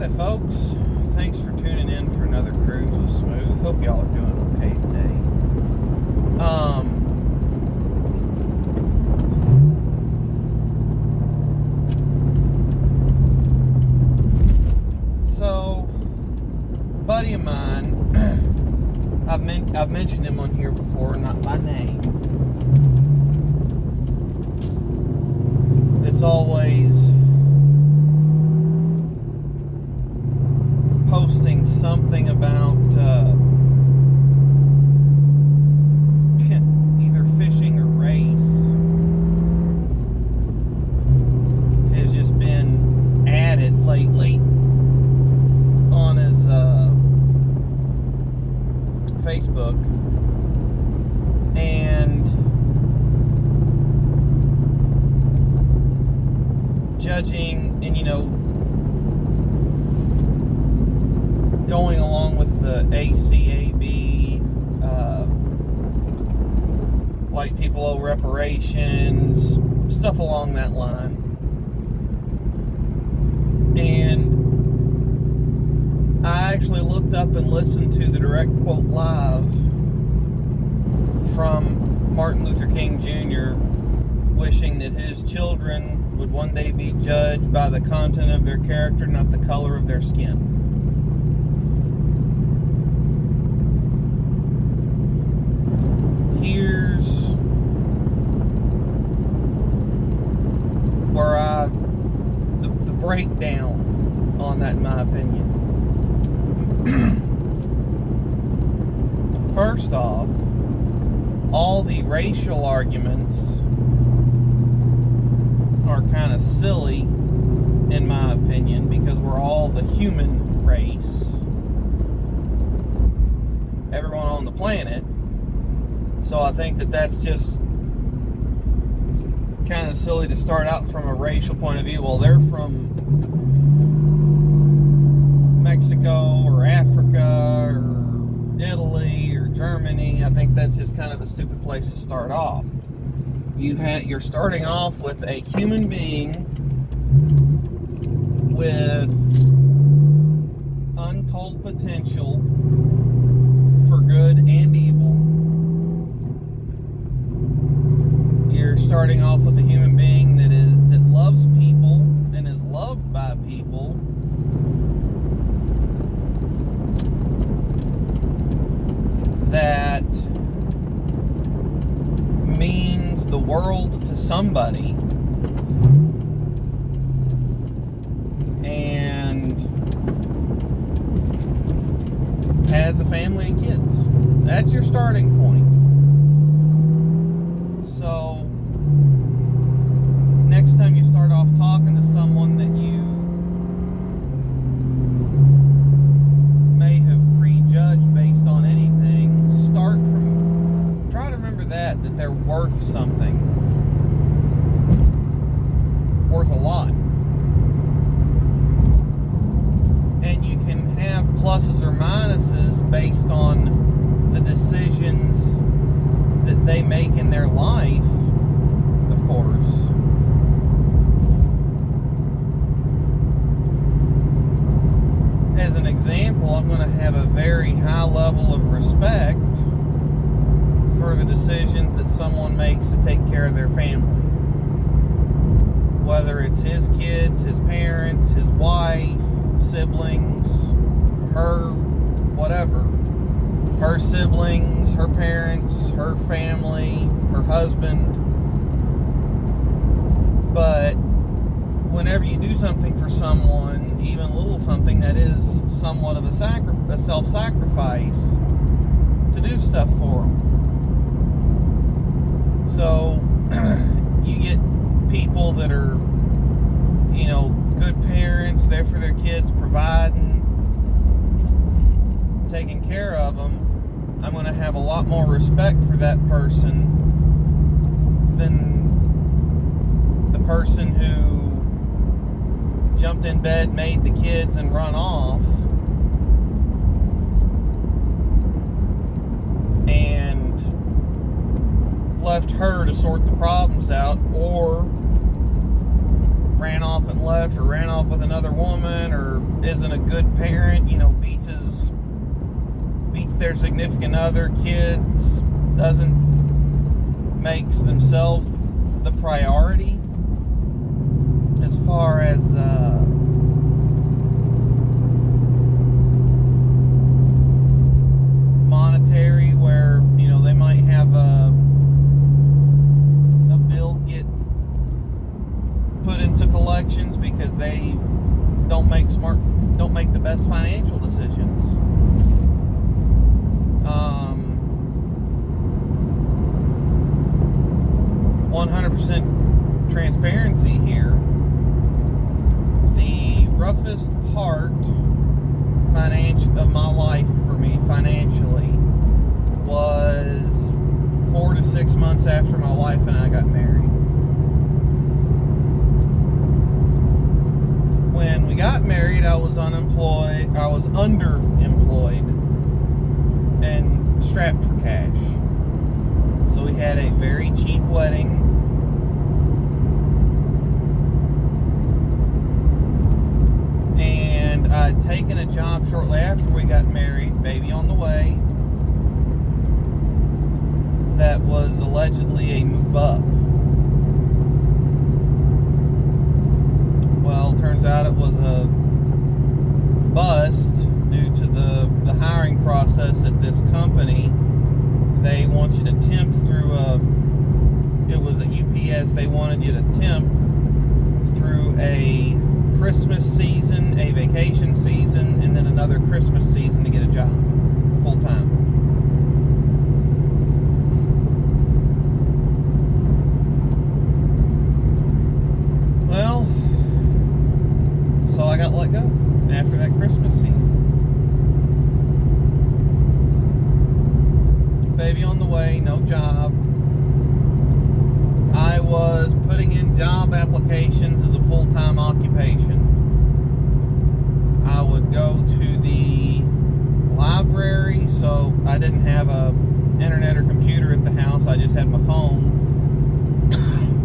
Howdy, folks. Thanks for tuning in for another cruise with Smooth. Hope y'all are doing okay today. So, a buddy of mine, I've mentioned him on here before, not by name. It's always posting something about either fishing or race has just been added lately on his Facebook, and judging and going along with the ACAB, white people owe reparations, stuff along that line. And I actually looked up and listened to the direct quote live from Martin Luther King Jr. wishing that his children would one day be judged by the content of their character, not the color of their skin. Here's where the breakdown on that, in my opinion. First off, all the racial arguments are kind of silly, in my opinion, because we're all the human race, everyone on the planet. So I think that that's just kind of silly to start out from a racial point of view. Well, they're from Mexico or Africa or Italy or Germany. I think that's just kind of a stupid place to start off. You're starting off with a human being with untold potential for good and evil. You're starting off with a human being that loves people and is loved by people. That means the world to somebody, and has a family and kids. That's your starting point. So next time you start off talking to someone that you may have prejudged based on anything, try to remember that they're worth something. Worth a lot. And you can have pluses or minuses based on the decisions that they make in their life, of course. As an example, I'm going to have a very high level of respect for the decisions that someone makes to take care of their family. Whether it's his kids, his parents, his wife, siblings, her, whatever. Her siblings, her parents, her family, her husband. But whenever you do something for someone, even a little something that is somewhat of a self-sacrifice, to do stuff for them. So you get people that are, good parents, there for their kids, providing, taking care of them. I'm going to have a lot more respect for that person than the person who jumped in bed, made the kids, and run off. And left her to sort the problems out, or ran off and left, or ran off with another woman, or isn't a good parent, beats their significant other, kids, makes themselves the priority as far as monetary, where they might have a bill get put into collections because they don't make the best financial decisions. 100% transparency here. The roughest part of my life for me financially was 4 to 6 months after my wife and I got married. When we got married, I was underemployed and strapped for cash. So we had a very cheap wedding. And I'd taken a job shortly after we got married, baby on the way, that was allegedly a move up. Well, turns out it was a bust due to the hiring process at this company. They want you to temp through it was at UPS, they wanted you to temp through a Christmas season, a vacation season, and then another Christmas season to get a job full time. Well, so I got let go after that Christmas season. Baby on the way, no job. I was putting in job applications as a full-time occupation. I would go to the library, so I didn't have a internet or computer at the house, I just had my phone.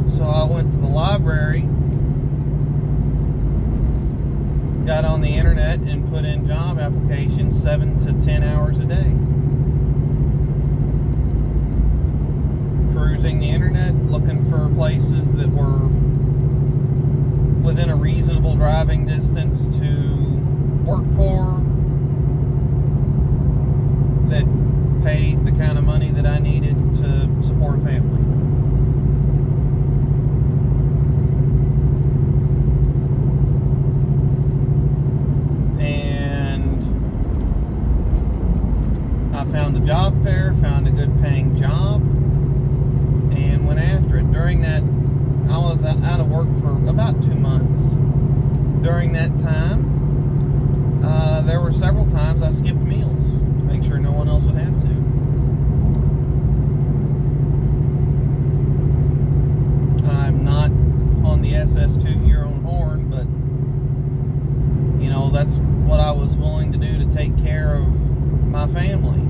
So I went to the library, got on the internet and put in job applications 7 to 10 hours a day. Cruising the internet, looking for places that were within a reasonable driving distance to work for, that paid the kind of money that I needed to support a family. And I found a job fair, found a good paying job, and went after it. During that, I was out of work for about 2 months. During that time, there were several times I skipped meals to make sure no one else would have to. I'm not on the SS toot your own horn, but that's what I was willing to do to take care of my family.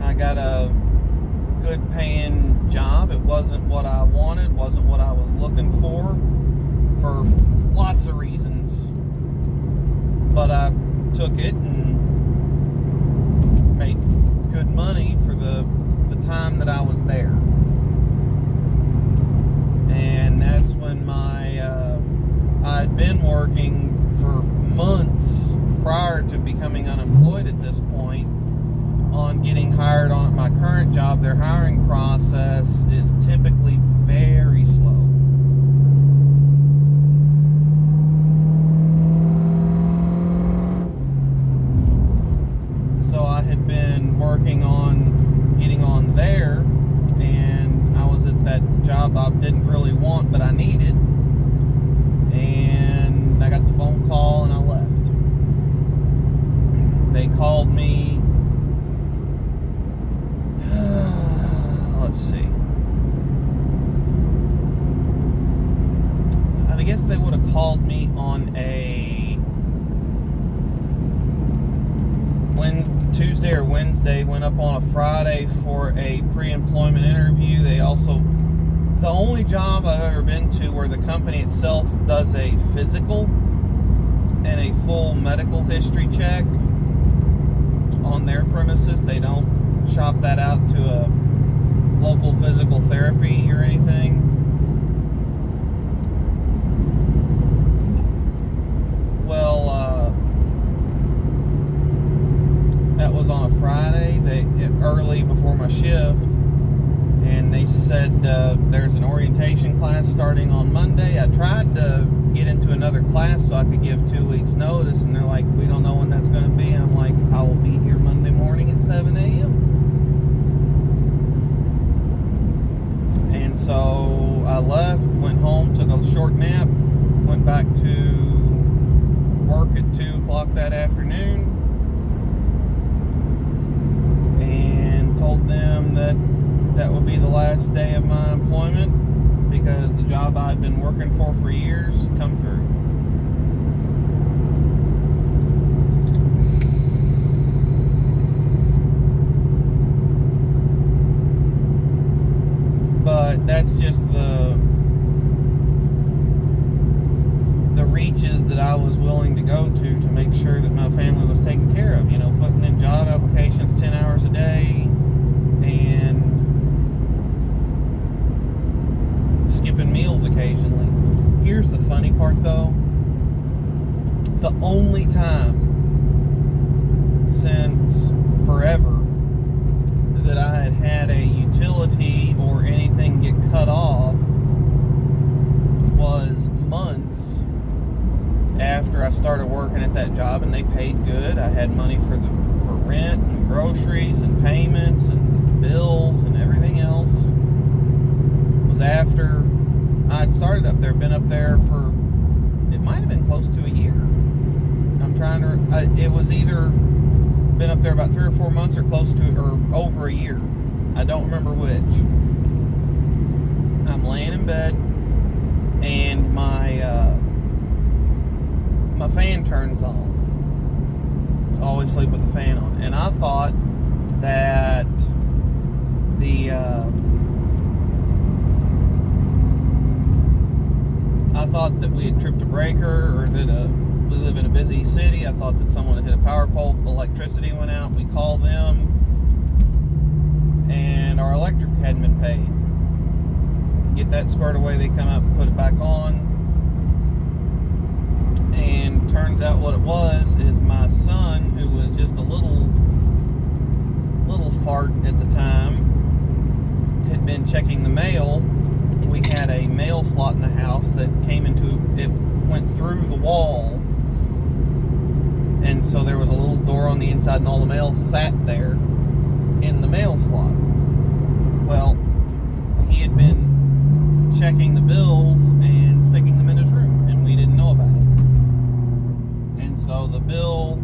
I got a good paying job. It wasn't what I wanted, wasn't what I was looking for lots of reasons. But I took it and made good money for the time that I was there. And that's when I'd been working for months prior to becoming unemployed at this point on getting hired on at my current job. Their hiring process is typically very slow. So I had been working on getting on there, and I was at that job I didn't really want but I needed, and I got the phone call and I left. They called me, let's see, I guess they would have called me on a Tuesday or Wednesday, went up on a Friday for a pre-employment interview. They also The only job I've ever been to where the company itself does a physical and a full medical history check on their premises. They don't shop that out to a local physical therapy or anything. Well, that was on a Friday, early before my shift, and they said there's an orientation class starting on Monday. I tried to get into another class so I could give 2 weeks notice, and they're like, we don't know when that's going to be. And I'm like, I will be here Monday morning at 7 a.m. And so I left, went home, took a short nap, went back to work at 2 o'clock that afternoon, and told them that that would be the last day of my employment because the job I'd been working for years come through. But that's just the reaches that I was willing to go to make sure that my family was taken care of. You know, putting in job applications 10 hours a day and skipping meals occasionally. Here's the funny part though. The only time since forever that I had a utility or anything get cut off was months after I started working at that job, and they paid good. I had money for rent and groceries and payments and bills and everything else. It was after I'd started up there, been up there for, it might have been close to a year. I'm trying to, it was either been up there about 3 or 4 months or close to, or over a year. I don't remember which. I'm laying in bed and my fan turns off. I always sleep with the fan on. And I thought that we had tripped a breaker, or that we live in a busy city. I thought that someone had hit a power pole, electricity went out. We called them, and our electric hadn't been paid. Get that squared away, they come up and put it back on. And turns out what it was is my son, who was just a little fart at the time, had been checking the mail. We had a mail slot in the house that went through the wall, and so there was a little door on the inside, and all the mail sat there in the mail slot. Well, he had been checking the bills and sticking them in his room, and we didn't know about it. And so the bill,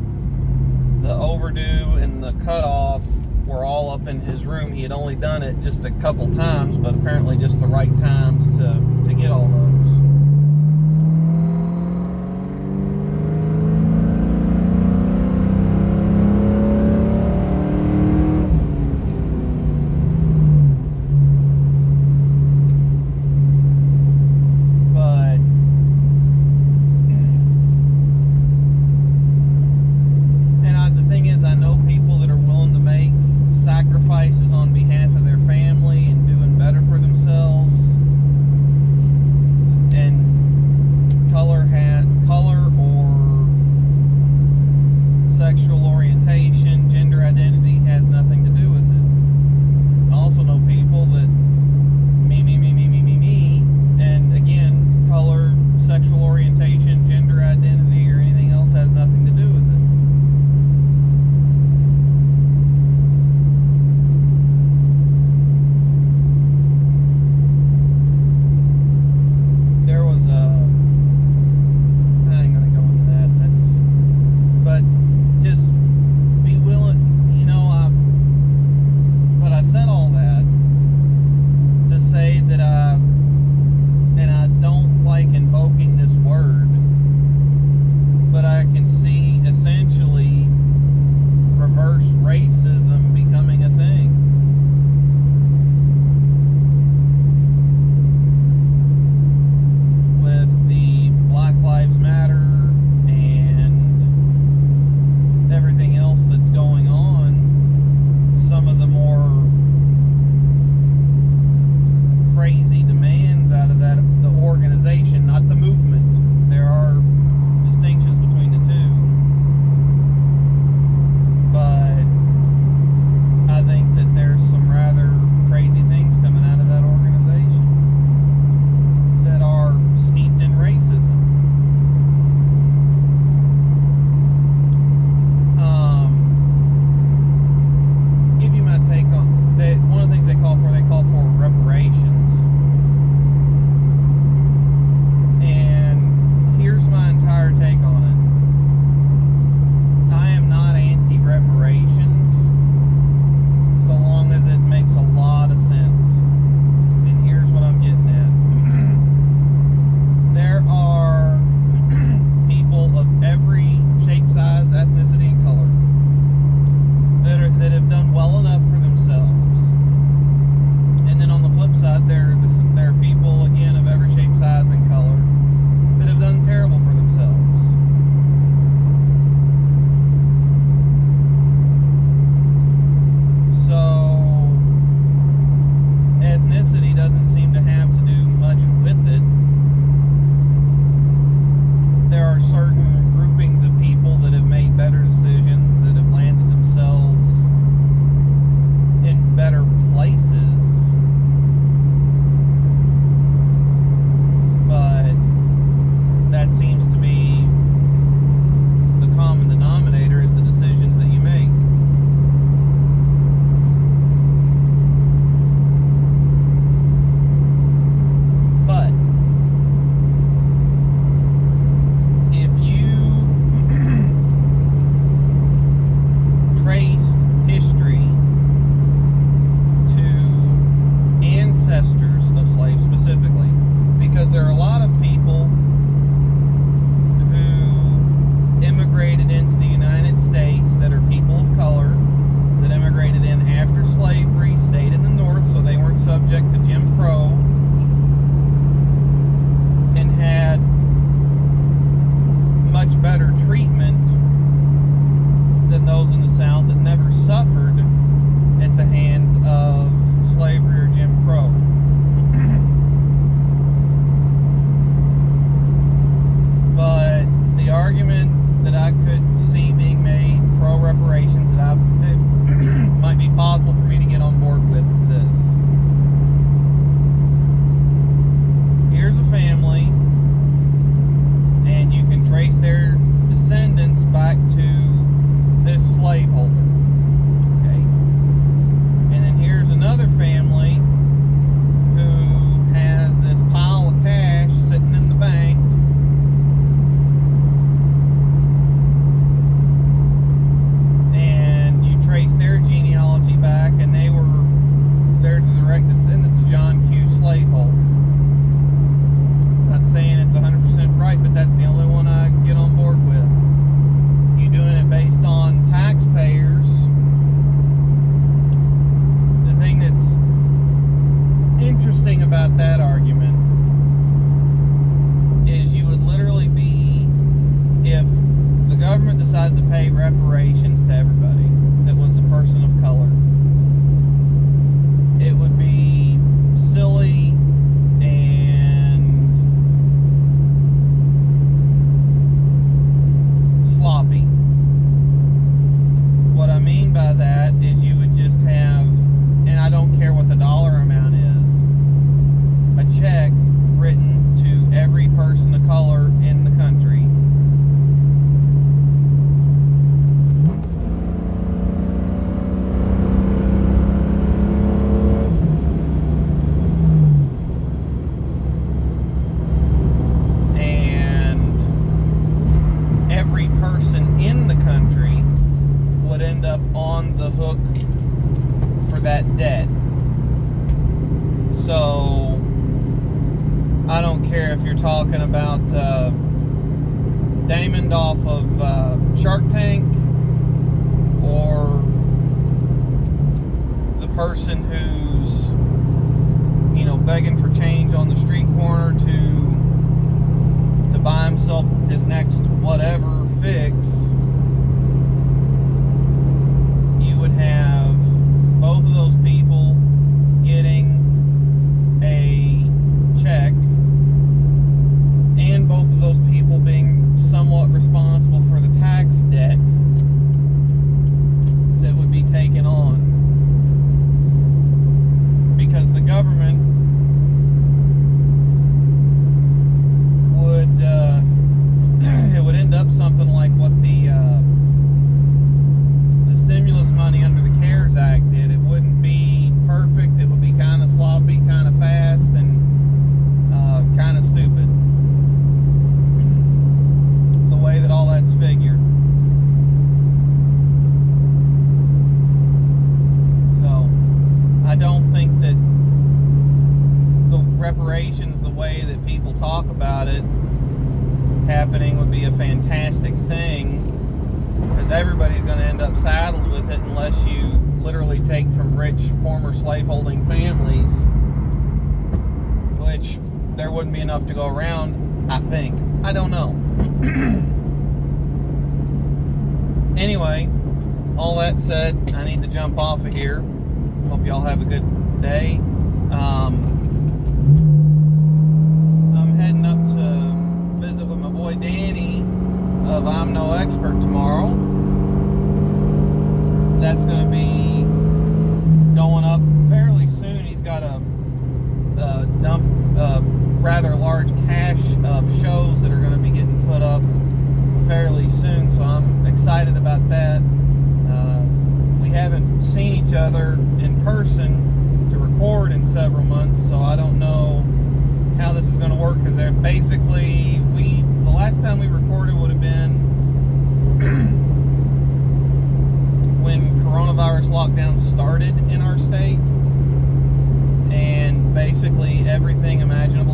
the overdue, and the cutoff were all up in his room. He had only done it just a couple times, but apparently just the right times to get all those. Sacrifices on behalf of their family and doing better for themselves. that debt. So I don't care if you're talking about Damon off of Shark Tank, or the person who's, begging for change on the street corner to buy himself his next whatever fix. You would have both of those people getting a check, and both of those people being somewhat responsible for the tax debt that would be taken on, because the government would it would end up something like what the stimulus money under the CARES Act did. It wouldn't be perfect. It would be kind of sloppy, kind of fast, and kind of stupid, the way that all that's figured. So I don't think that the reparations, the way that people talk about it happening, would be a fantastic thing, because everybody's going to end up saddled with it unless you literally take from rich former slaveholding families, which there wouldn't be enough to go around, I think. I don't know. Anyway, all that said, I need to jump off of here. Hope y'all have a good day. I'm heading up to visit with my boy Danny of I'm No Expert tomorrow. That's going to be going up fairly soon. He's got a rather large cache of shows that are going to be getting put up fairly soon, so I'm excited about that. We haven't seen each other in person to record in several months, so I don't know how this is going to work, because they're basically, the last time we recorded would have been when coronavirus lockdown started in our state, and basically everything imaginable